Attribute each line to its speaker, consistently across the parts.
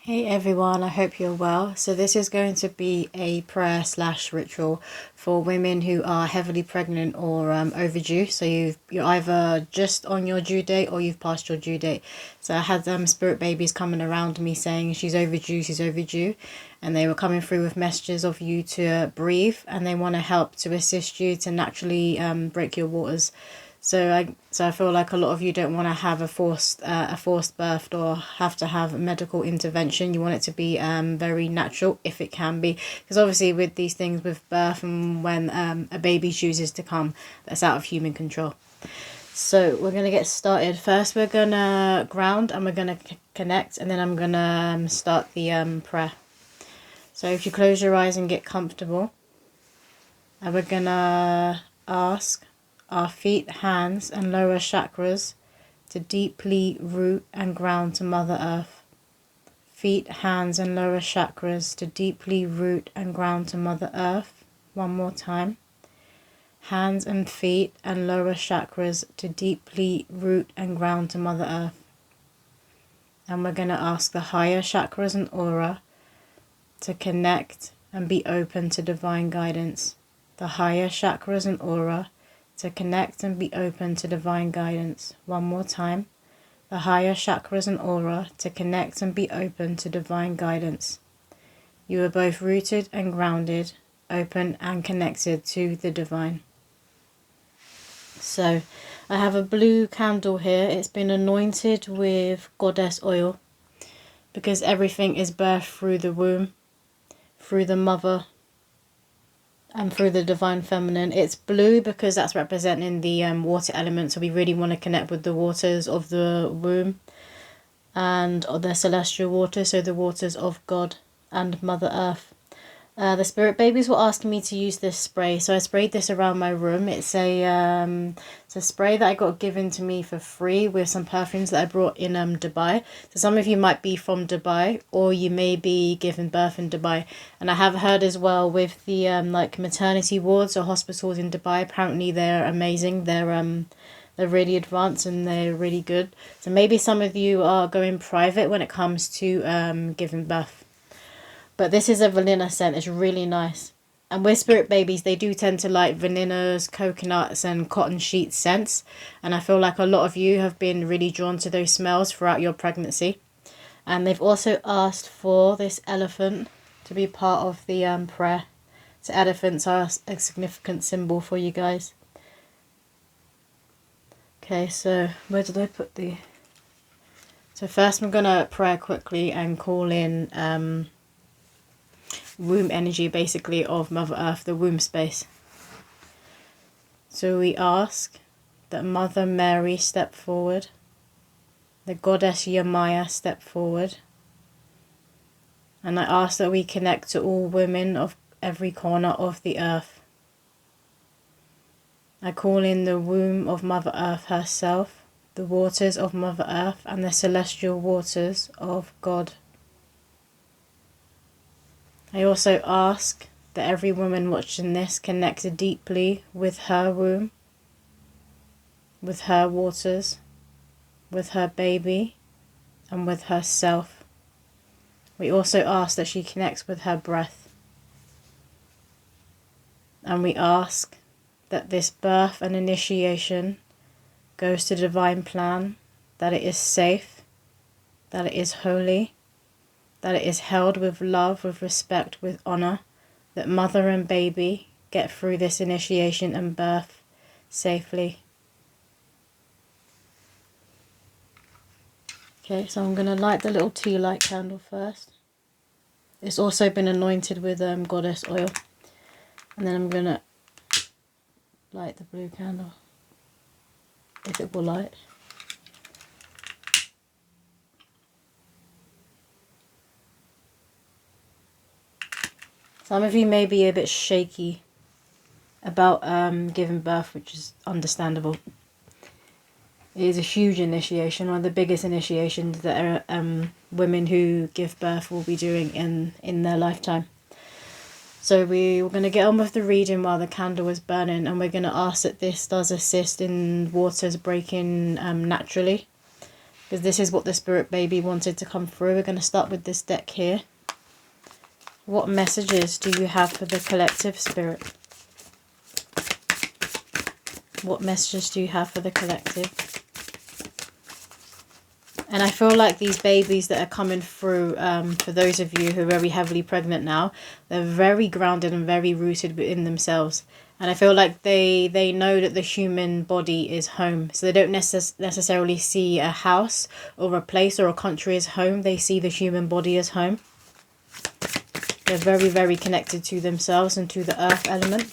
Speaker 1: Hey everyone, I hope you're well. So this is going to be a prayer slash ritual for women who are heavily pregnant or overdue. So you're either just on your due date or you've passed your due date. So I had spirit babies coming around me saying she's overdue, and they were coming through with messages of you to breathe, and they want to help to assist you to naturally break your waters. So I feel like a lot of you don't want to have a forced birth or have to have a medical intervention. You want it to be very natural if it can be, because obviously with these things with birth and when a baby chooses to come, that's out of human control. So we're gonna get started. First, we're gonna ground and we're gonna connect, and then I'm gonna start the prayer. So if you close your eyes and get comfortable, and we're gonna ask our feet, hands, and lower chakras to deeply root and ground to Mother Earth. Feet, hands, and lower chakras to deeply root and ground to Mother Earth. One more time. Hands and feet and lower chakras to deeply root and ground to Mother Earth. And we're going to ask the higher chakras and aura to connect and be open to divine guidance. The higher chakras and aura to connect and be open to divine guidance. One more time. The higher chakras and aura to connect and be open to divine guidance. You are both rooted and grounded, open and connected to the divine. So I have a blue candle here. It's been anointed with goddess oil because everything is birthed through the womb, through the mother, and through the divine feminine. It's blue because that's representing the water element, so we really want to connect with the waters of the womb and the celestial waters, so the waters of God and Mother Earth. The spirit babies were asking me to use this spray, so I sprayed this around my room. It's a spray that I got given to me for free with some perfumes that I brought in Dubai. So some of you might be from Dubai, or you may be giving birth in Dubai. And I have heard as well with the like maternity wards or hospitals in Dubai. Apparently they're amazing. They're really advanced and they're really good. So maybe some of you are going private when it comes to giving birth. But this is a vanilla scent. It's really nice. And with spirit babies, they do tend to like vanillas, coconuts, and cotton sheet scents. And I feel like a lot of you have been really drawn to those smells throughout your pregnancy. And they've also asked for this elephant to be part of the prayer. So elephants are a significant symbol for you guys. Okay, so where did I put the... So first I'm going to pray quickly and call in... womb energy, basically, of Mother Earth, the womb space. So we ask that Mother Mary step forward, the goddess Yamaya step forward, and I ask that we connect to all women of every corner of the earth. I call in the womb of Mother Earth herself, the waters of Mother Earth, and the celestial waters of God. I also ask that every woman watching this connects deeply with her womb, with her waters, with her baby, and with herself. We also ask that she connects with her breath. And we ask that this birth and initiation goes to divine plan, that it is safe, that it is holy, that it is held with love, with respect, with honour, that mother and baby get through this initiation and birth safely. Okay, so I'm going to light the little tea light candle first. It's also been anointed with goddess oil. And then I'm going to light the blue candle, if it will light. Some of you may be a bit shaky about giving birth, which is understandable. It is a huge initiation, one of the biggest initiations that women who give birth will be doing in their lifetime. So we're going to get on with the reading while the candle is burning, and we're going to ask that this does assist in waters breaking naturally. because this is what the spirit baby wanted to come through. We're going to start with this deck here. What messages do you have for the collective, Spirit? What messages do you have for the collective? And I feel like these babies that are coming through, for those of you who are very heavily pregnant now, they're very grounded and very rooted within themselves. And I feel like they know that the human body is home. So they don't necessarily see a house or a place or a country as home. They see the human body as home. They're very, very connected to themselves and to the earth element.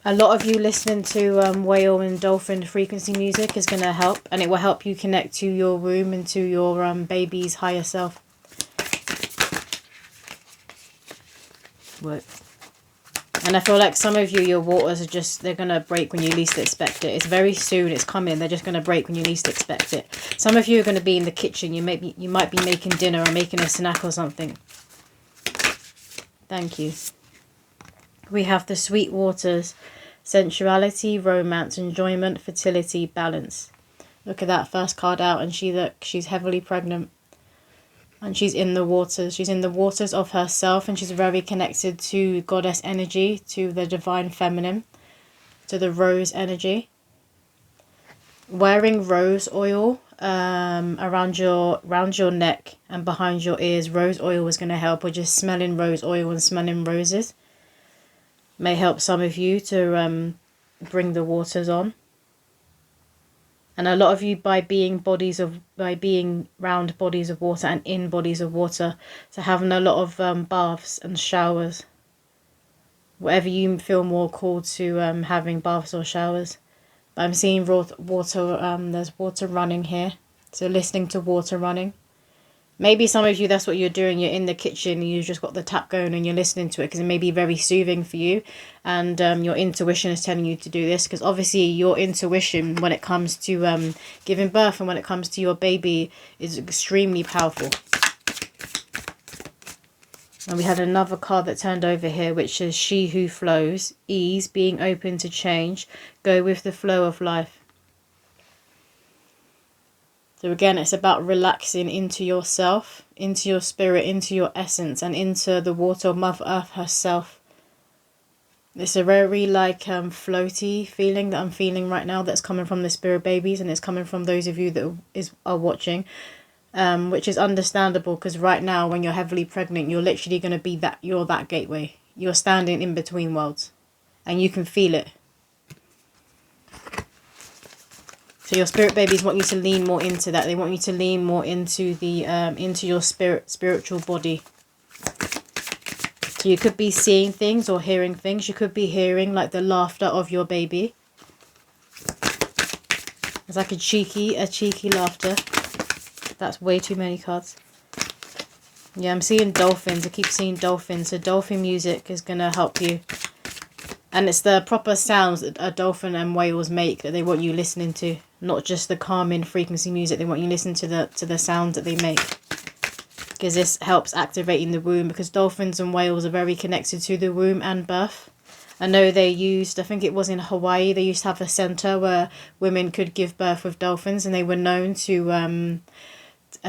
Speaker 1: A lot of you listening to whale and dolphin frequency music is going to help. And it will help you connect to your womb and to your baby's higher self. What? And I feel like some of you, your waters are just, they're going to break when you least expect it. It's very soon, it's coming. They're just going to break when you least expect it. Some of you are going to be in the kitchen. You might be making dinner or making a snack or something. Thank you. We have the sweet waters, sensuality, romance, enjoyment, fertility, balance. Look at that first card out, and she's heavily pregnant. And she's in the waters. She's in the waters of herself, and she's very connected to goddess energy, to the divine feminine, to the rose energy. Wearing rose oil around your neck and behind your ears. Rose oil is going to help, or just smelling rose oil and smelling roses may help some of you to bring the waters on. And a lot of you, by being round bodies of water and in bodies of water, so having a lot of baths and showers. Whatever you feel more called to having baths or showers. But I'm seeing water, there's water running here. So listening to water running. Maybe some of you, that's what you're doing. You're in the kitchen and you've just got the tap going and you're listening to it because it may be very soothing for you. And your intuition is telling you to do this. Because obviously your intuition when it comes to giving birth and when it comes to your baby is extremely powerful. And we had another card that turned over here, which is she who flows, ease, being open to change, go with the flow of life. So again, it's about relaxing into yourself, into your spirit, into your essence, and into the water of Mother Earth herself. It's a very floaty feeling that I'm feeling right now that's coming from the spirit babies, and it's coming from those of you that are watching, which is understandable because right now when you're heavily pregnant, you're literally going to be you're that gateway. You're standing in between worlds and you can feel it. So your spirit babies want you to lean more into that. They want you to lean more into the into your spiritual body. So you could be seeing things or hearing things. You could be hearing like the laughter of your baby. It's like a cheeky laughter. That's way too many cards. Yeah, I'm seeing dolphins. I keep seeing dolphins. So dolphin music is going to help you. And it's the proper sounds that a dolphin and whales make that they want you listening to. Not just the calming frequency music. They want you to listen to the sounds that they make. Because this helps activating the womb. Because dolphins and whales are very connected to the womb and birth. I know they used, I think it was in Hawaii, they used to have a centre where women could give birth with dolphins. And they were known to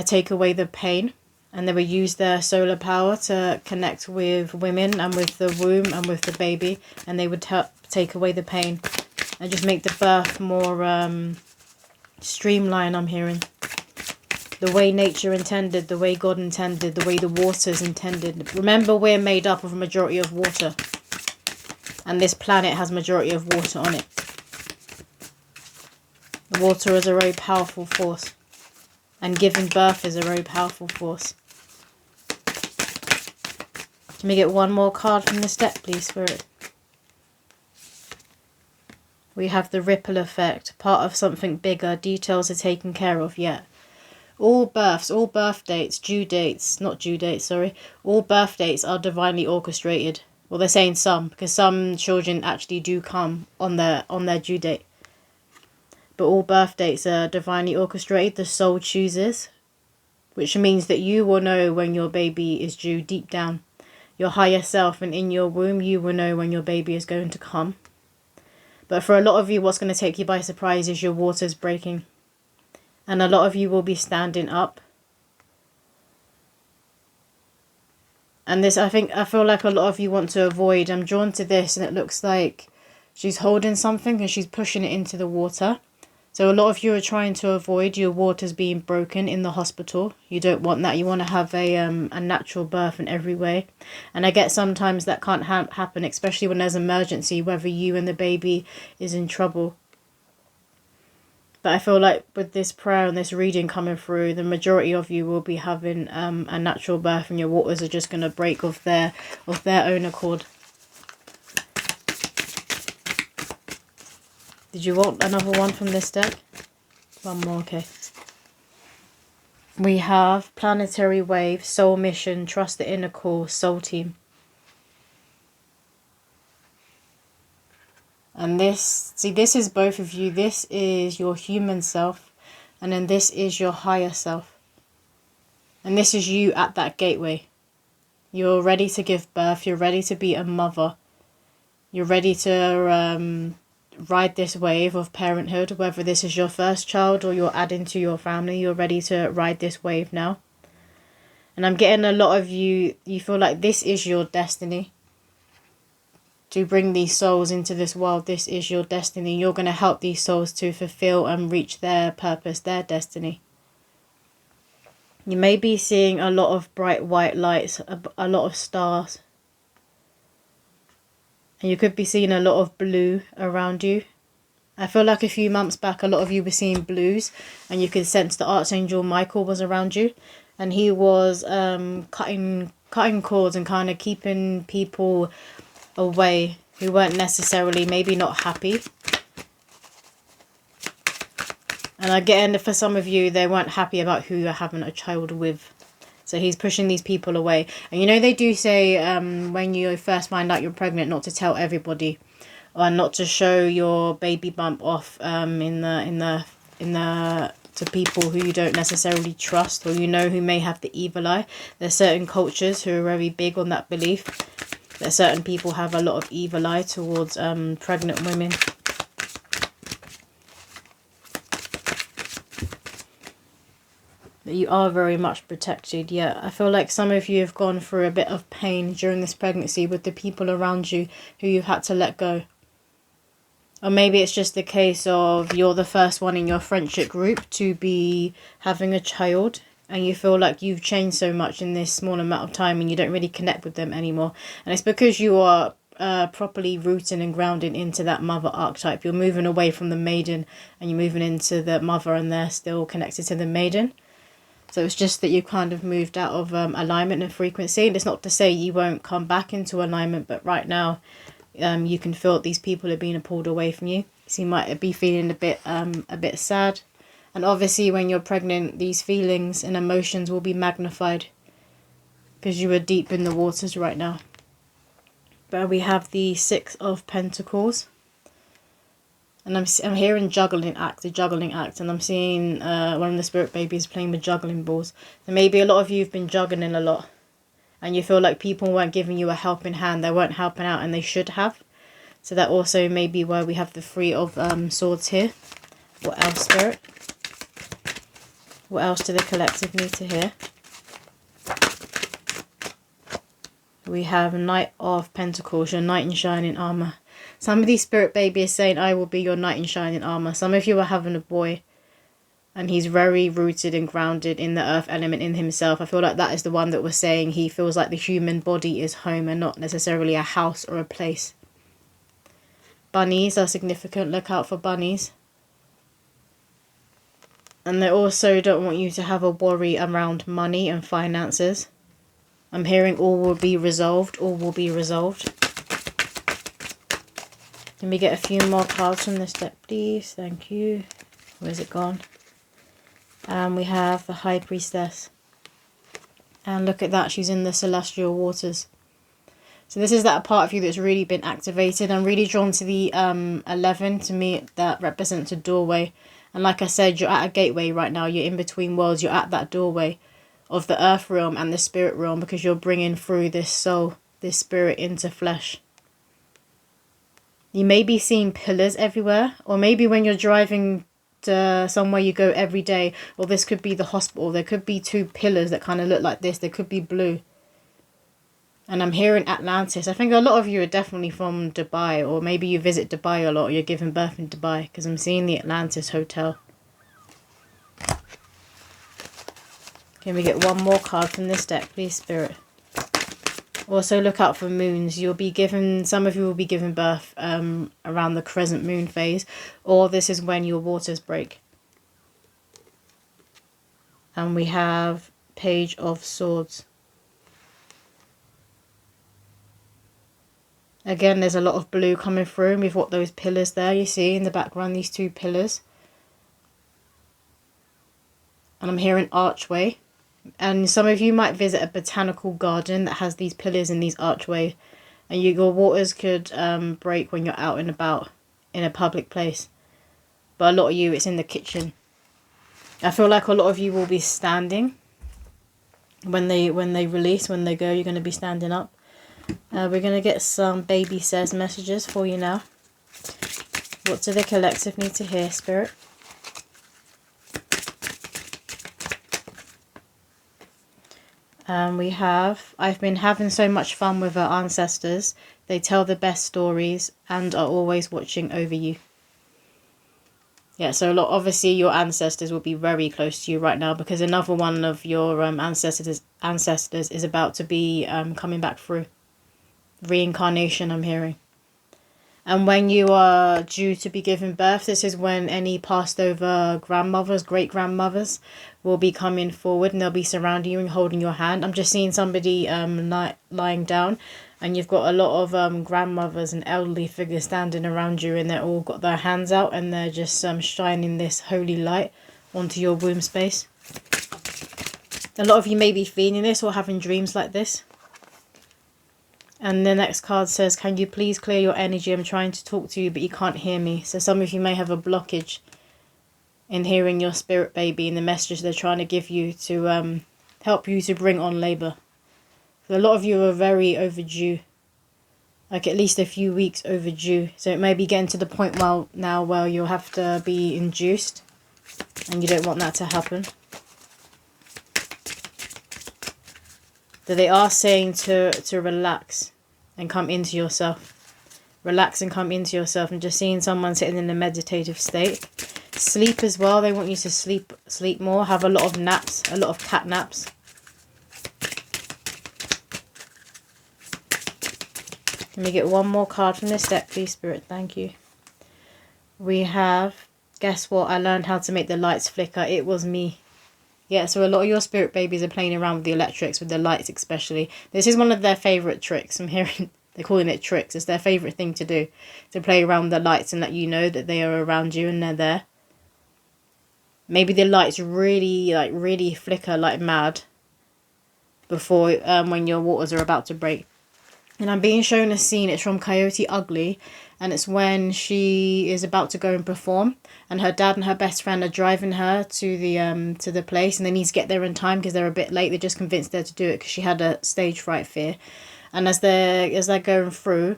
Speaker 1: take away the pain. And they would use their solar power to connect with women and with the womb and with the baby. And they would help take away the pain. And just make the birth more streamlined, I'm hearing. The way nature intended, the way God intended, the way the waters intended. Remember, we're made up of a majority of water. And this planet has majority of water on it. The water is a very powerful force. And giving birth is a very powerful force. Can we get one more card from this deck, please, Spirit? We have the ripple effect. Part of something bigger. Details are taken care of yet. All births, all birth dates, due dates, not due dates, sorry. All birth dates are divinely orchestrated. Well, they're saying some, because some children actually do come on their due date. But all birth dates are divinely orchestrated. The soul chooses, which means that you will know when your baby is due deep down. Your higher self and in your womb, you will know when your baby is going to come. But for a lot of you, what's going to take you by surprise is your waters breaking. And a lot of you will be standing up. And this, I feel like a lot of you want to avoid. I'm drawn to this, and it looks like she's holding something and she's pushing it into the water. So a lot of you are trying to avoid your waters being broken in the hospital. You don't want that. You want to have a natural birth in every way. And I get sometimes that can't happen, especially when there's emergency, whether you and the baby is in trouble. But I feel like with this prayer and this reading coming through, the majority of you will be having a natural birth, and your waters are just going to break of their own accord. Did you want another one from this deck? One more, okay. We have Planetary Wave, Soul Mission, Trust the Inner Call, Soul Team. And this, see, this is both of you. This is your human self, and then this is your higher self. And this is you at that gateway. You're ready to give birth. You're ready to be a mother. You're ready to ride this wave of parenthood, whether this is your first child or you're adding to your family. You're ready to ride this wave now. And I'm getting a lot of you feel like this is your destiny. To bring these souls into this world, this is your destiny. You're going to help these souls to fulfill and reach their purpose, their destiny. You may be seeing a lot of bright white lights, a lot of stars. And you could be seeing a lot of blue around you. I feel like a few months back, a lot of you were seeing blues, and you could sense the Archangel Michael was around you. And he was cutting cords and kind of keeping people away who weren't necessarily maybe not happy. And again, for some of you, they weren't happy about who you're having a child with. So he's pushing these people away. And you know, they do say when you first find out you're pregnant, not to tell everybody, or not to show your baby bump off to people who you don't necessarily trust, or you know who may have the evil eye. There's certain cultures who are very big on that belief. That certain people have a lot of evil eye towards pregnant women. But you are very much protected. Yeah, I feel like some of you have gone through a bit of pain during this pregnancy with the people around you who you've had to let go. Or maybe it's just the case of you're the first one in your friendship group to be having a child, and you feel like you've changed so much in this small amount of time and you don't really connect with them anymore. And it's because you are properly rooted and grounded into that mother archetype. You're moving away from the maiden and you're moving into the mother, and they're still connected to the maiden. So it's just that you kind of moved out of alignment and frequency. And it's not to say you won't come back into alignment, but right now you can feel that these people are being pulled away from you. So you might be feeling a bit sad. And obviously when you're pregnant, these feelings and emotions will be magnified because you are deep in the waters right now. But we have the Six of Pentacles. And I'm hearing a juggling act. And I'm seeing one of the spirit babies playing with juggling balls. So maybe a lot of you have been juggling a lot. And you feel like people weren't giving you a helping hand. They weren't helping out, and they should have. So that also may be why we have the Three of Swords here. What else, Spirit? What else do the collective need to hear? We have Knight of Pentacles, your knight in shining armour. Somebody, spirit baby, is saying, I will be your knight in shining armour. Some of you are having a boy, and he's very rooted and grounded in the earth element in himself. I feel like that is the one that was saying he feels like the human body is home and not necessarily a house or a place. Bunnies are significant. Look out for bunnies. And they also don't want you to have a worry around money and finances. I'm hearing all will be resolved. All will be resolved. Can we get a few more cards from this deck, please? Thank you. Where's it gone? And we have the High Priestess. And look at that. She's in the celestial waters. So this is that part of you that's really been activated. I'm really drawn to the 11. To me, that represents a doorway. And like I said, you're at a gateway right now. You're in between worlds. You're at that doorway of the earth realm and the spirit realm, because you're bringing through this soul, this spirit into flesh. You may be seeing pillars everywhere, or maybe when you're driving to somewhere you go every day, or this could be the hospital. There could be two pillars that kind of look like this. They could be blue. And I'm hearing Atlantis. I think a lot of you are definitely from Dubai, or maybe you visit Dubai a lot, or you're giving birth in Dubai, because I'm seeing the Atlantis Hotel. Can we get one more card from this deck, please, Spirit? Also, look out for moons. You'll be given, some of you will be giving birth around the crescent moon phase, or this is when your waters break. And we have Page of Swords. Again, there's a lot of blue coming through. We've got those pillars there, you see, in the background, these two pillars. And I'm hearing archway. And some of you might visit a botanical garden that has these pillars and these archway. And your waters could break when you're out and about in a public place. But a lot of you, it's in the kitchen. I feel like a lot of you will be standing. When they release, when they go, you're going to be standing up. We're going to get some baby says messages for you now. What do the collective need to hear, Spirit? We have, I've been having so much fun with our ancestors. They tell the best stories and are always watching over you. Yeah, so obviously your ancestors will be very close to you right now, because another one of your ancestors is about to be coming back through. Reincarnation, I'm hearing. And when you are due to be giving birth, this is when any passed over grandmothers, great grandmothers, will be coming forward, and they'll be surrounding you and holding your hand. I'm just seeing somebody lying down, and you've got a lot of grandmothers and elderly figures standing around you, and they're all got their hands out, and they're just shining this holy light onto your womb space. A lot of you may be feeling this or having dreams like this. And the next card says, can you please clear your energy? I'm trying to talk to you, but you can't hear me. So some of you may have a blockage in hearing your spirit baby and the messages they're trying to give you to help you to bring on labour. So a lot of you are very overdue. Like at least a few weeks overdue. So it may be getting to the point now where you'll have to be induced. And you don't want that to happen. That they are saying to relax and come into yourself. Relax and come into yourself. And just seeing someone sitting in a meditative state. Sleep as well. They want you to sleep more. Have a lot of naps. A lot of cat naps. Let me get one more card from this deck, please, Spirit. Thank you. We have, guess what? I learned how to make the lights flicker. It was me. Yeah, so a lot of your spirit babies are playing around with the electrics, with the lights especially. This is one of their favourite tricks. I'm hearing they're calling it tricks. It's their favourite thing to do. To play around with the lights and let you know that they are around you and they're there. Maybe the lights really flicker like mad before when your waters are about to break. And I'm being shown a scene. It's from Coyote Ugly. And it's when she is about to go and perform. And her dad and her best friend are driving her to the place. And they need to get there in time because they're a bit late. They just convinced her to do it because she had a stage fright fear. And as they're going through,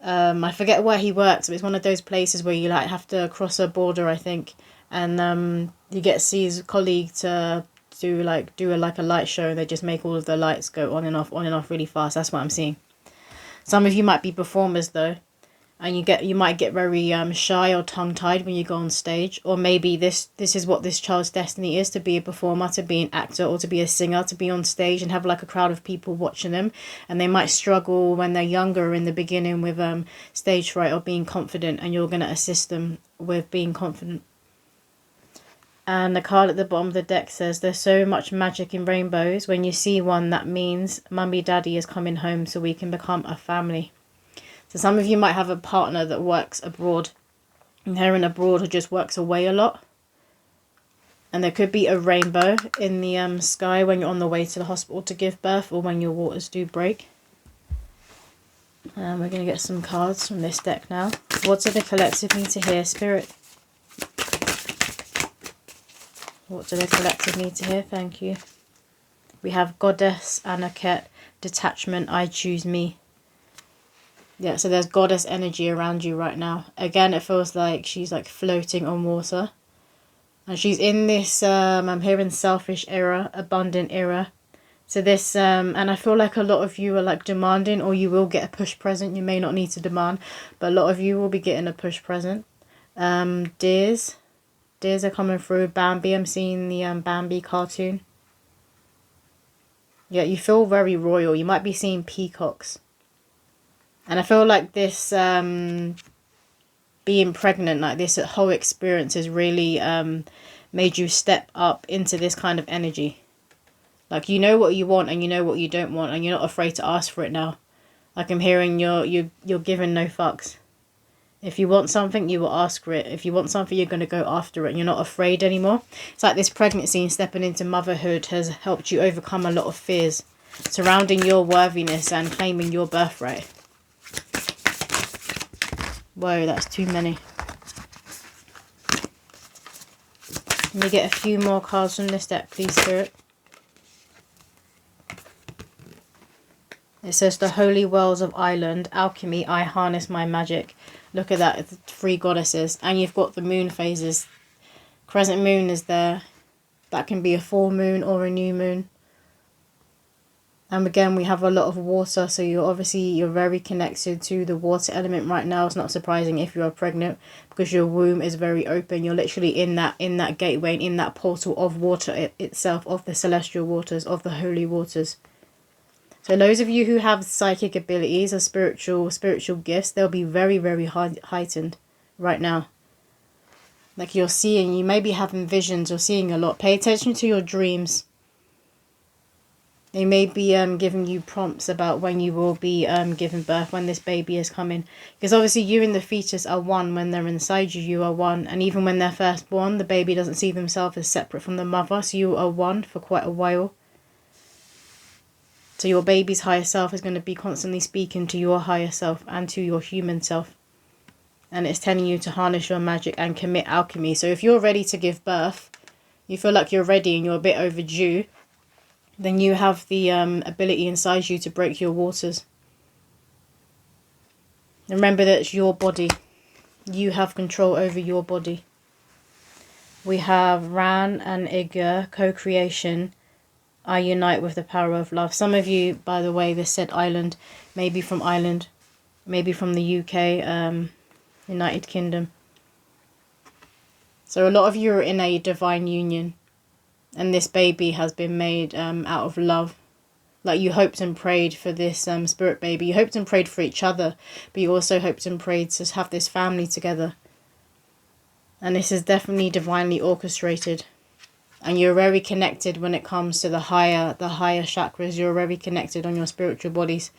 Speaker 1: I forget where he works. But it's one of those places where you like have to cross a border, I think. And you get to see his colleague to do a light show. And they just make all of the lights go on and off really fast. That's what I'm seeing. Some of you might be performers though, and you might get very shy or tongue-tied when you go on stage. Or maybe this is what this child's destiny is, to be a performer, to be an actor, or to be a singer, to be on stage and have like a crowd of people watching them. And they might struggle when they're younger in the beginning with stage fright or being confident, and you're going to assist them with being confident. And the card at the bottom of the deck says, there's so much magic in rainbows. When you see one, that means mummy daddy is coming home so we can become a family. So some of you might have a partner that works abroad. And they're in abroad who just works away a lot. And there could be a rainbow in the sky when you're on the way to the hospital to give birth, or when your waters do break. And we're going to get some cards from this deck now. What do the collective need to hear, Spirit? What do the collective need to hear? Thank you. We have Goddess, Anaket, Detachment, I Choose Me. Yeah, so there's goddess energy around you right now. Again, it feels like she's like floating on water. And she's in this, I'm hearing selfish era, abundant era. So this, and I feel like a lot of you are like demanding, or you will get a push present. You may not need to demand, but a lot of you will be getting a push present. Deers are coming through. Bambi, I'm seeing the Bambi cartoon. Yeah, you feel very royal. You might be seeing peacocks. And I feel like this being pregnant, like this whole experience has really made you step up into this kind of energy. Like, you know what you want and you know what you don't want, and you're not afraid to ask for it now. Like, I'm hearing you're giving no fucks. If you want something, you will ask for it. If you want something, you're going to go after it. And you're not afraid anymore. It's like this pregnancy and stepping into motherhood has helped you overcome a lot of fears surrounding your worthiness and claiming your birthright. Whoa, that's too many. Let me get a few more cards from this deck, please, Spirit. It says the holy wells of Ireland, alchemy, I harness my magic. Look at that, 3 goddesses. And you've got the moon phases. Crescent moon is there. That can be a full moon or a new moon. And again, we have a lot of water. So you're very connected to the water element right now. It's not surprising if you are pregnant, because your womb is very open. You're literally in that gateway and in that portal of water itself, of the celestial waters, of the holy waters. So those of you who have psychic abilities or spiritual gifts, they'll be very, very heightened right now. Like, you're seeing, you may be having visions or seeing a lot. Pay attention to your dreams. They may be giving you prompts about when you will be giving birth, when this baby is coming. Because obviously you and the fetus are one. When they're inside you, you are one. And even when they're first born, the baby doesn't see themselves as separate from the mother. So you are one for quite a while. So your baby's higher self is going to be constantly speaking to your higher self and to your human self. And it's telling you to harness your magic and commit alchemy. So if you're ready to give birth, you feel like you're ready and you're a bit overdue, then you have the ability inside you to break your waters. Remember that it's your body. You have control over your body. We have Ran and Igur, co-creation. I unite with the power of love. Some of you, by the way, this said Ireland, maybe from Ireland, maybe from the UK, United Kingdom. So a lot of you are in a divine union, and this baby has been made out of love. Like, you hoped and prayed for this spirit baby. You hoped and prayed for each other, but you also hoped and prayed to have this family together. And this is definitely divinely orchestrated. And you're very connected when it comes to the higher chakras. You're very connected on your spiritual bodies.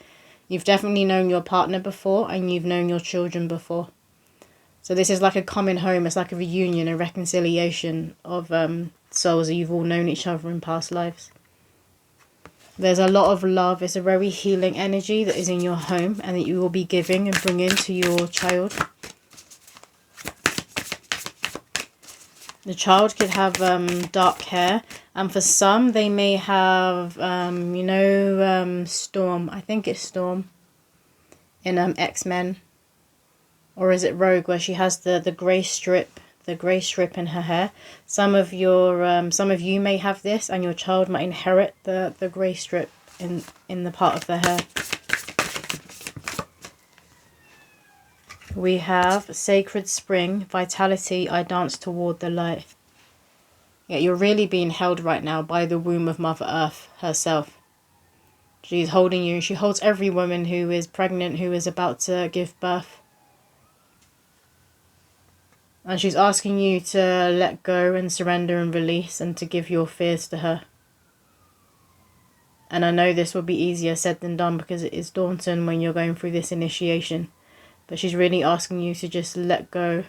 Speaker 1: You've definitely known your partner before, and you've known your children before. So this is like a coming home. It's like a reunion, a reconciliation of souls that you've all known each other in past lives. There's a lot of love. It's a very healing energy that is in your home and that you will be giving and bringing to your child. The child could have dark hair, and for some they may have, Storm. I think it's Storm in X-Men, or is it Rogue, where she has the grey strip, in her hair. Some of you may have this, and your child might inherit the grey strip in the part of the hair. We have Sacred Spring, Vitality, I dance toward the light. Yeah, you're really being held right now by the womb of Mother Earth herself. She's holding you. She holds every woman who is pregnant, who is about to give birth. And she's asking you to let go and surrender and release, and to give your fears to her. And I know this will be easier said than done, because it is daunting when you're going through this initiation. But she's really asking you to just let go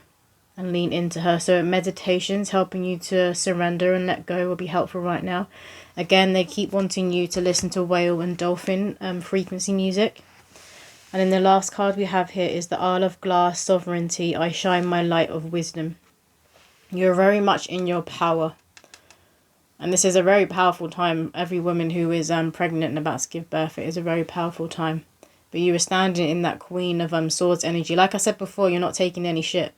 Speaker 1: and lean into her. So meditations helping you to surrender and let go will be helpful right now. Again, they keep wanting you to listen to whale and dolphin frequency music. And then the last card we have here is the Isle of Glass, Sovereignty, I shine my light of wisdom. You're very much in your power. And this is a very powerful time. Every woman who is pregnant and about to give birth, it is a very powerful time. But you are standing in that Queen of Swords energy. Like I said before, you're not taking any shit.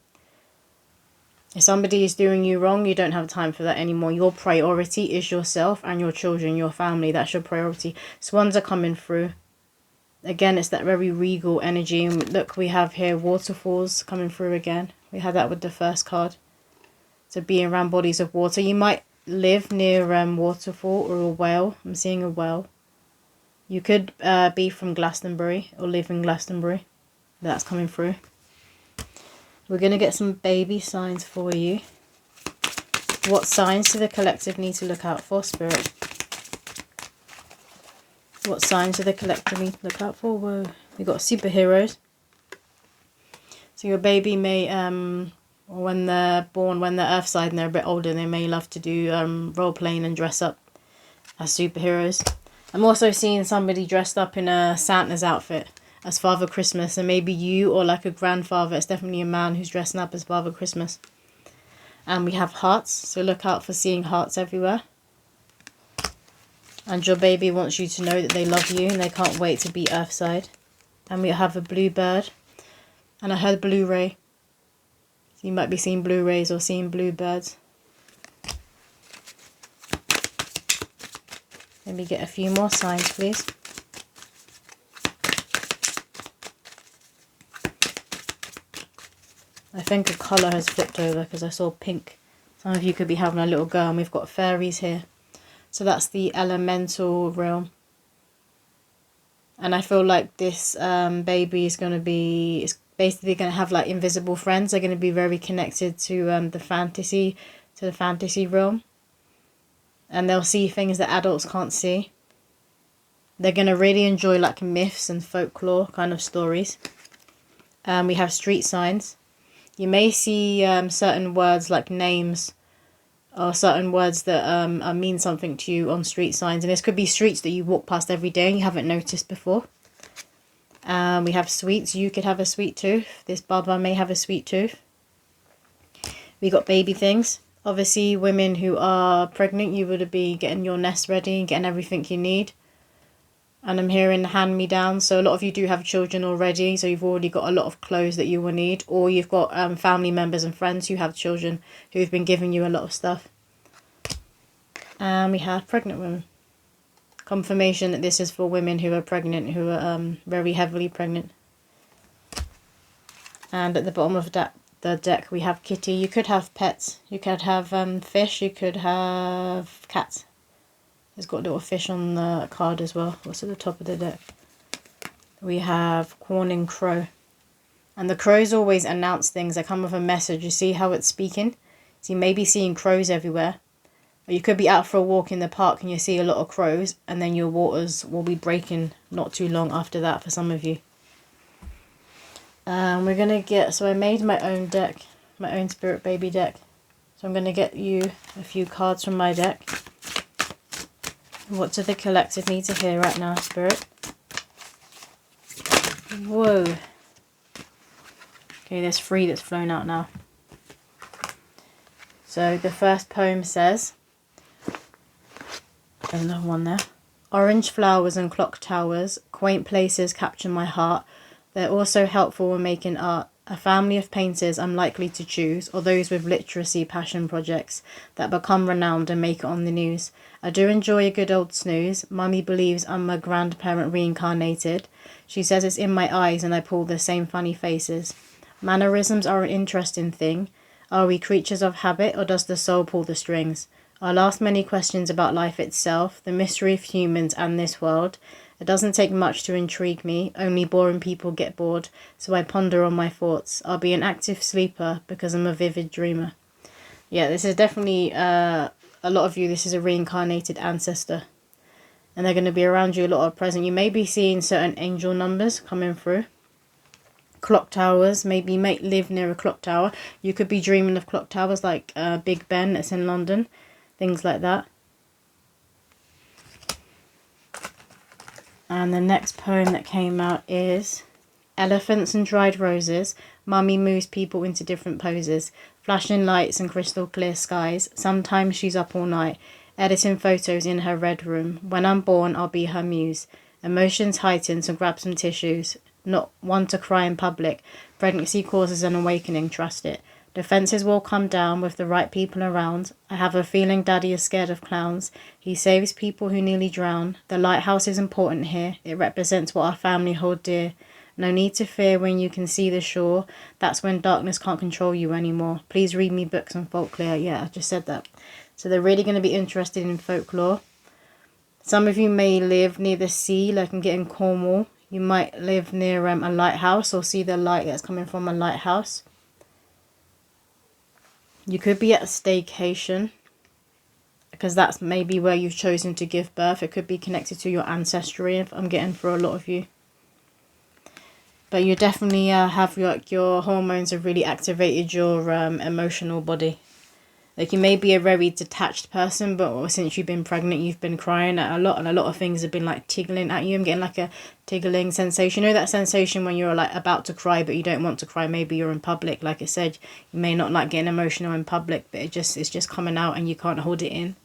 Speaker 1: If somebody is doing you wrong, you don't have time for that anymore. Your priority is yourself and your children, your family. That's your priority. Swans are coming through. Again, it's that very regal energy. And look, we have here waterfalls coming through again. We had that with the first card. So being around bodies of water. You might live near waterfall or a well. I'm seeing a well. You could be from Glastonbury or live in Glastonbury. That's coming through. We're going to get some baby signs for you. What signs do the collective need to look out for, Spirit? What signs do the collective need to look out for? Whoa. We've got superheroes. So your baby may, when they're born, when they're earthside and they're a bit older, they may love to do role-playing and dress up as superheroes. I'm also seeing somebody dressed up in a Santa's outfit as Father Christmas, and maybe you or like a grandfather. It's definitely a man who's dressing up as Father Christmas. And we have hearts, so look out for seeing hearts everywhere. And your baby wants you to know that they love you and they can't wait to be earthside. And we have a blue bird, and I heard Blu-ray. So you might be seeing Blu-rays or seeing bluebirds. Let me get a few more signs, please. I think a colour has flipped over because I saw pink. Some of you could be having a little go, and we've got fairies here. So that's the elemental realm. And I feel like this baby is going to be, it's basically going to have like invisible friends. They're going to be very connected to the fantasy realm. And they'll see things that adults can't see. They're going to really enjoy like myths and folklore kind of stories. We have street signs. You may see certain words like names or certain words that mean something to you on street signs. And this could be streets that you walk past every day and you haven't noticed before. We have sweets. You could have a sweet tooth. This Baba may have a sweet tooth. We got baby things. Obviously, women who are pregnant, you would be getting your nest ready and getting everything you need. And I'm hearing hand-me-downs. So a lot of you do have children already. So you've already got a lot of clothes that you will need. Or you've got family members and friends who have children who've been giving you a lot of stuff. And we have pregnant women. Confirmation that this is for women who are pregnant, who are very heavily pregnant. And at the bottom of the deck we have kitty. You could have pets. You could have fish. You could have cats. It's got a little fish on the card as well. What's at the top of the deck? We have corn and crow. And the crows always announce things. They come with a message. You see how it's speaking? So you may be seeing crows everywhere. Or you could be out for a walk in the park and you see a lot of crows. And then your waters will be breaking not too long after that for some of you. We're going to get... So I made my own deck. My own Spirit Baby deck. So I'm going to get you a few cards from my deck. What do the collective need to hear right now, Spirit? Whoa. Okay, there's 3 that's flown out now. So the first poem says, there's another one there. Orange flowers and clock towers, quaint places capture my heart. They're also helpful when making art. A family of painters I'm likely to choose, or those with literacy passion projects that become renowned and make it on the news. I do enjoy a good old snooze. Mummy believes I'm a grandparent reincarnated. She says it's in my eyes and I pull the same funny faces. Mannerisms are an interesting thing. Are we creatures of habit, or does the soul pull the strings? I'll ask many questions about life itself, the mystery of humans and this world. It doesn't take much to intrigue me. Only boring people get bored, so I ponder on my thoughts. I'll be an active sleeper because I'm a vivid dreamer. Yeah, this is definitely, a lot of you, this is a reincarnated ancestor. And they're going to be around you a lot of present. You may be seeing certain angel numbers coming through. Clock towers, maybe you might live near a clock tower. You could be dreaming of clock towers like Big Ben that's in London. Things like that. And the next poem that came out is Elephants and Dried Roses. Mummy moves people into different poses. Flashing lights and crystal clear skies. Sometimes she's up all night, editing photos in her red room. When I'm born, I'll be her muse. Emotions heighten, so grab some tissues. Not one to cry in public. Pregnancy causes an awakening, trust it. Defenses will come down with the right people around. I have a feeling Daddy is scared of clowns. He saves people who nearly drown. The lighthouse is important here. It represents what our family hold dear. No need to fear when you can see the shore. That's when darkness can't control you anymore. Please read me books on folklore. Yeah, I just said that. So they're really going to be interested in folklore. Some of you may live near the sea, like and get in Cornwall. You might live near a lighthouse or see the light that's coming from a lighthouse. You could be at a staycation, because that's maybe where you've chosen to give birth. It could be connected to your ancestry, if I'm getting for a lot of you. But you definitely have your hormones have really activated your emotional body. Like, you may be a very detached person, but since you've been pregnant, you've been crying a lot, and a lot of things have been like tickling at you. I'm getting like a tickling sensation. You know that sensation when you're like about to cry, but you don't want to cry. Maybe you're in public. Like I said, you may not like getting emotional in public, but it's just coming out and you can't hold it in.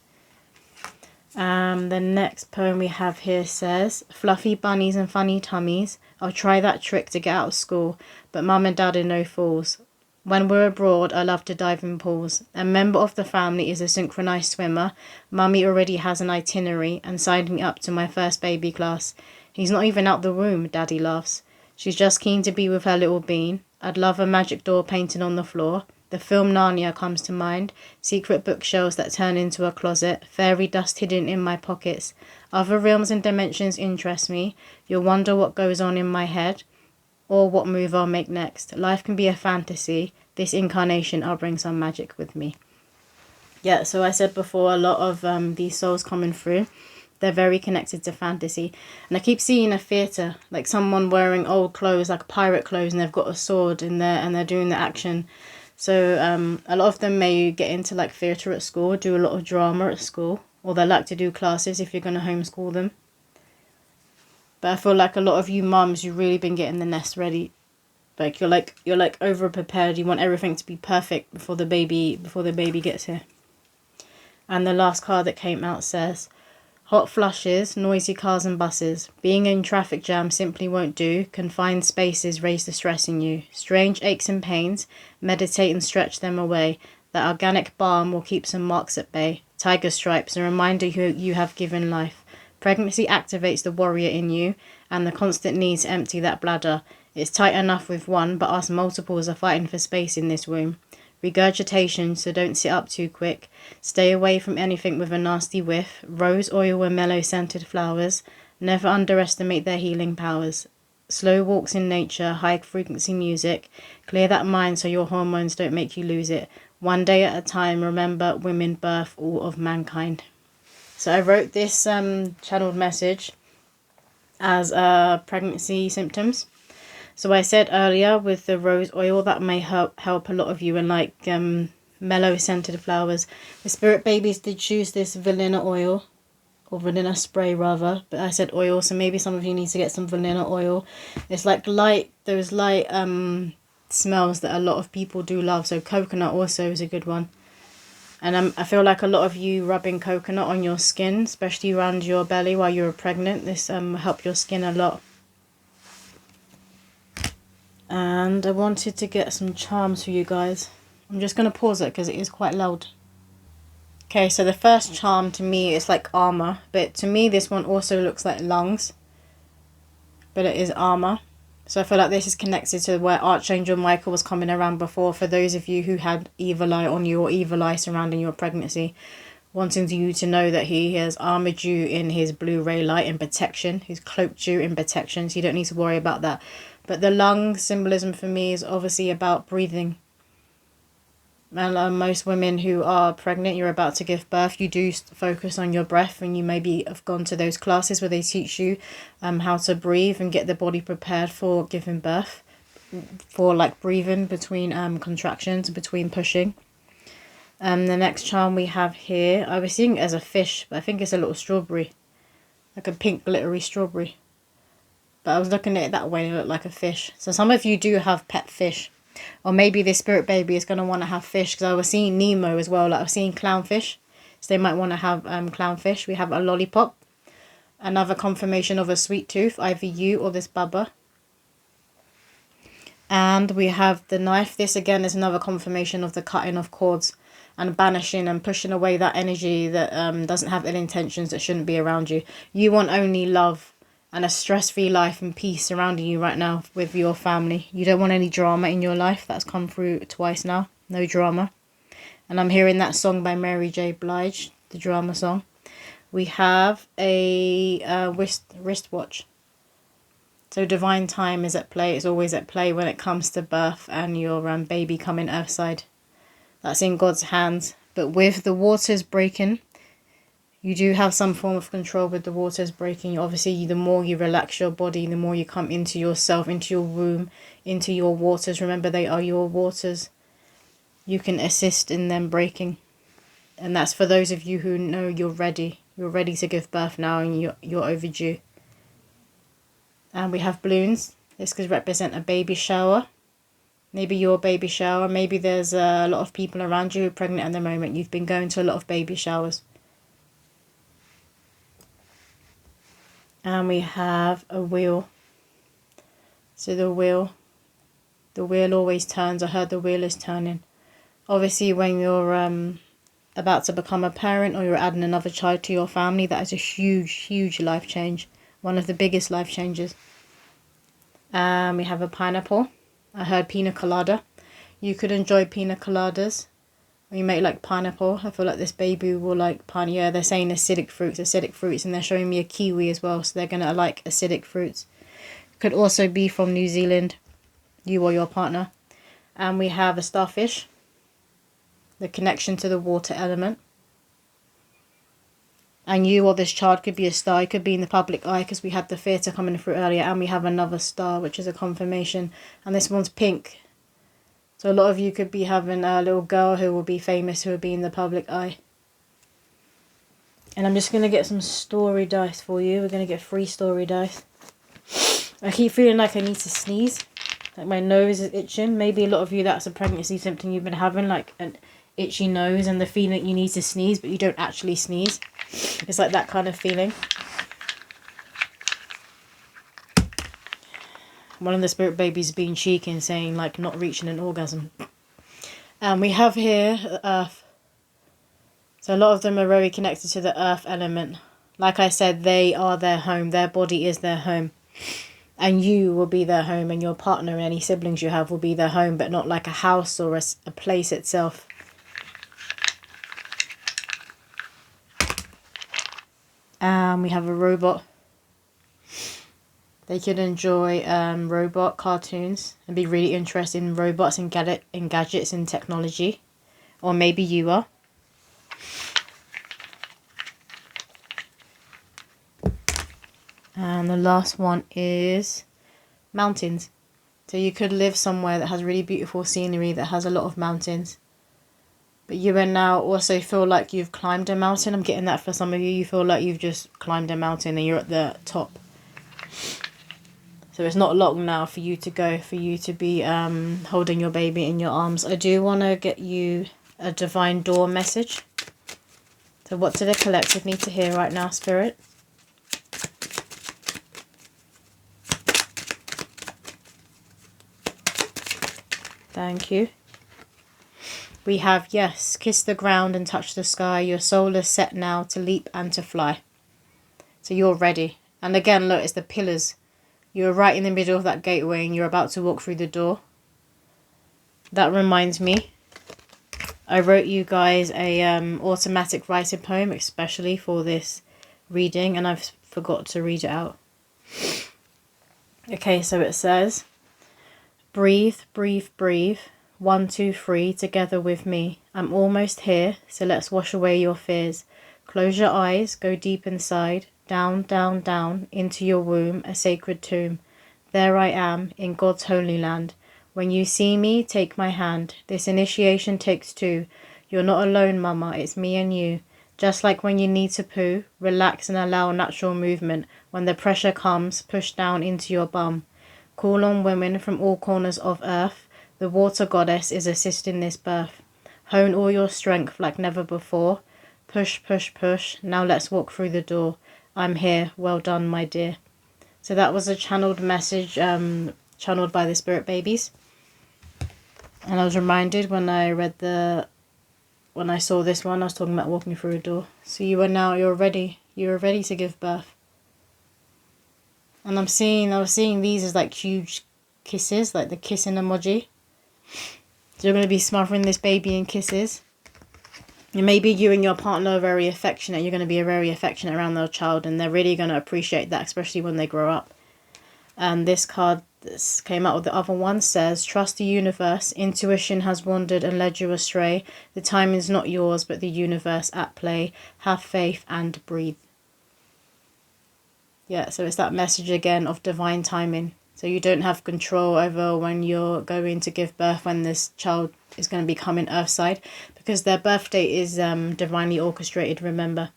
Speaker 1: The next poem we have here says, fluffy bunnies and funny tummies. I'll try that trick to get out of school, but mum and dad are no fools. When we're abroad, I love to dive in pools. A member of the family is a synchronized swimmer. Mummy already has an itinerary and signed me up to my first baby class. He's not even out the womb, Daddy laughs. She's just keen to be with her little bean. I'd love a magic door painted on the floor. The film Narnia comes to mind. Secret bookshelves that turn into a closet. Fairy dust hidden in my pockets. Other realms and dimensions interest me. You'll wonder what goes on in my head, or what move I'll make next. Life can be a fantasy. This incarnation, I'll bring some magic with me. Yeah, so I said before, a lot of these souls coming through, they're very connected to fantasy. And I keep seeing a theatre, like someone wearing old clothes, like pirate clothes, and they've got a sword in there and they're doing the action. So a lot of them may get into like theatre at school, do a lot of drama at school, or they like to do classes if you're going to homeschool them. But I feel like a lot of you mums, you've really been getting the nest ready. Like you're like over prepared. You want everything to be perfect before the baby gets here. And the last card that came out says, hot flushes, noisy cars and buses. Being in traffic jam simply won't do. Confined spaces raise the stress in you. Strange aches and pains, meditate and stretch them away. That organic balm will keep some marks at bay. Tiger stripes, a reminder who you have given life. Pregnancy activates the warrior in you, and the constant need to empty that bladder. It's tight enough with one, but us multiples are fighting for space in this womb. Regurgitation, so don't sit up too quick. Stay away from anything with a nasty whiff. Rose oil and mellow scented flowers. Never underestimate their healing powers. Slow walks in nature, high frequency music. Clear that mind so your hormones don't make you lose it. One day at a time, remember women birth all of mankind. So I wrote this channeled message as pregnancy symptoms. So I said earlier with the rose oil, that may help a lot of you, and like mellow scented flowers. The spirit babies did choose this vanilla oil, or vanilla spray rather, but I said oil, so maybe some of you need to get some vanilla oil. It's like those light smells that a lot of people do love. So coconut also is a good one. And I feel like a lot of you rubbing coconut on your skin, especially around your belly while you're pregnant, this will help your skin a lot. And I wanted to get some charms for you guys. I'm just going to pause it because it is quite loud. Okay, so the first charm to me is like armor, but to me this one also looks like lungs, but it is armor. So I feel like this is connected to where Archangel Michael was coming around before, for those of you who had evil eye on you or evil eye surrounding your pregnancy, wanting you to know that he has armored you in his Blu-ray light and protection. He's cloaked you in protection, so you don't need to worry about that. But the lung symbolism for me is obviously about breathing. And most women who are pregnant, you're about to give birth, you do focus on your breath, and you maybe have gone to those classes where they teach you how to breathe and get the body prepared for giving birth, for like breathing between contractions, between pushing. The next charm we have here, I was seeing it as a fish, but I think it's a little strawberry, like a pink glittery strawberry. But I was looking at it that way, it looked like a fish. So some of you do have pet fish. Or maybe this spirit baby is going to want to have fish, because I was seeing Nemo as well. Like I was seeing clownfish. So they might want to have clownfish. We have a lollipop. Another confirmation of a sweet tooth, either you or this bubba. And we have the knife. This again is another confirmation of the cutting of cords and banishing and pushing away that energy that doesn't have ill intentions, that shouldn't be around you. You want only love and a stress-free life and peace surrounding you right now with your family. You don't want any drama in your life. That's come through twice now. No drama. And I'm hearing that song by Mary J. Blige, the drama song. We have a wristwatch. So divine time is at play. It's always at play when it comes to birth and your baby coming earthside. That's in God's hands. But with the waters breaking, you do have some form of control with the waters breaking. Obviously, the more you relax your body, the more you come into yourself, into your womb, into your waters. Remember, they are your waters. You can assist in them breaking. And that's for those of you who know you're ready. You're ready to give birth now and you're overdue. And we have balloons. This could represent a baby shower. Maybe your baby shower. Maybe there's a lot of people around you who are pregnant at the moment. You've been going to a lot of baby showers. And we have a wheel. So the wheel always turns. I heard the wheel is turning. Obviously, when you're about to become a parent or you're adding another child to your family, that is a huge, huge life change. One of the biggest life changes. We have a pineapple. I heard pina colada. You could enjoy pina coladas. When you make like pineapple, I feel like this baby will like pineapple. Yeah, they're saying acidic fruits, and they're showing me a kiwi as well, so they're going to like acidic fruits. Could also be from New Zealand, you or your partner. And we have a starfish. The connection to the water element. And you or this child could be a star. It could be in the public eye because we had the theatre coming through earlier. And we have another star, which is a confirmation. And this one's pink. So a lot of you could be having a little girl who will be famous, who will be in the public eye. And I'm just going to get some story dice for you. We're going to get 3 story dice. I keep feeling like I need to sneeze. Like my nose is itching. Maybe a lot of you, that's a pregnancy symptom you've been having. Like an itchy nose and the feeling that you need to sneeze, but you don't actually sneeze. It's like that kind of feeling. One of the spirit babies being cheeky and saying like not reaching an orgasm. And we have here the earth. So a lot of them are very connected to the earth element. Like I said, they are their home. Their body is their home. And you will be their home, and your partner and any siblings you have will be their home, but not like a house or a place itself. We have a robot. They could enjoy robot cartoons and be really interested in robots and gadgets and technology. Or maybe you are. And the last one is mountains. So you could live somewhere that has really beautiful scenery, that has a lot of mountains. But you will now also feel like you've climbed a mountain. I'm getting that for some of you. You feel like you've just climbed a mountain and you're at the top. So it's not long now for you to go, for you to be holding your baby in your arms. I do want to get you a divine door message. So what do the collective need to hear right now, Spirit? Thank you. We have, yes, kiss the ground and touch the sky. Your soul is set now to leap and to fly. So you're ready. And again, look, it's the pillars. You're right in the middle of that gateway and you're about to walk through the door. That reminds me, I wrote you guys a automatic writing poem, especially for this reading, and I've forgot to read it out. Okay, so it says, breathe, breathe, breathe. 1, 2, 3, together with me. I'm almost here, so let's wash away your fears. Close your eyes, go deep inside, down, down, down, into your womb, a sacred tomb. There I am, in God's holy land. When you see me, take my hand. This initiation takes 2. You're not alone, mama, it's me and you. Just like when you need to poo, relax and allow natural movement. When the pressure comes, push down into your bum. Call on women from all corners of earth. The water goddess is assisting this birth. Hone all your strength like never before. Push, push, push. Now let's walk through the door. I'm here. Well done, my dear. So that was a channeled message channeled by the spirit babies. And I was reminded when I saw this one, I was talking about walking through a door. So you're ready to give birth. And I was seeing these as like huge kisses, like the kissing emoji. So you're going to be smothering this baby in kisses. And maybe you and your partner are very affectionate. You're going to be very affectionate around their child, and they're really going to appreciate that, especially when they grow up. And this card that came out with the other one says, trust the universe. Intuition has wandered and led you astray. The time is not yours, but the universe at play. Have faith and breathe. Yeah, so it's that message again of divine timing. So you don't have control over when you're going to give birth, when this child is going to be coming earthside, because their birth date is divinely orchestrated, remember.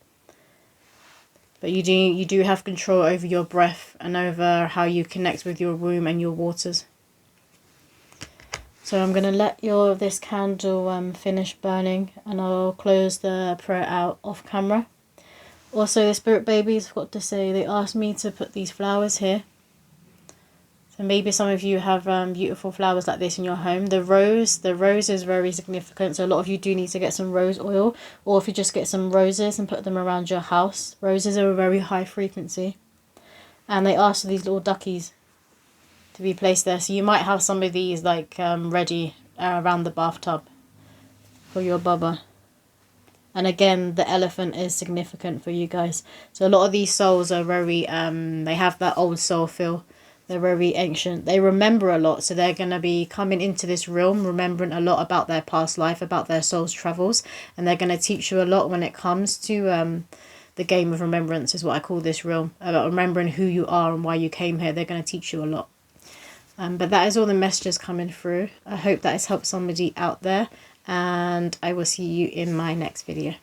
Speaker 1: But you do have control over your breath and over how you connect with your womb and your waters. So I'm going to let this candle finish burning, and I'll close the prayer out off camera. Also, the spirit babies, forgot to say, they asked me to put these flowers here. So maybe some of you have beautiful flowers like this in your home. The rose is very significant. So a lot of you do need to get some rose oil, or if you just get some roses and put them around your house. Roses are a very high frequency. And they asked for these little duckies to be placed there. So you might have some of these like ready around the bathtub for your bubba. And again, the elephant is significant for you guys. So a lot of these souls are very, they have that old soul feel. They're very ancient. They remember a lot. So they're going to be coming into this realm, remembering a lot about their past life, about their soul's travels. And they're going to teach you a lot when it comes to the game of remembrance, is what I call this realm. About remembering who you are and why you came here. They're going to teach you a lot. But that is all the messages coming through. I hope that has helped somebody out there. And I will see you in my next video.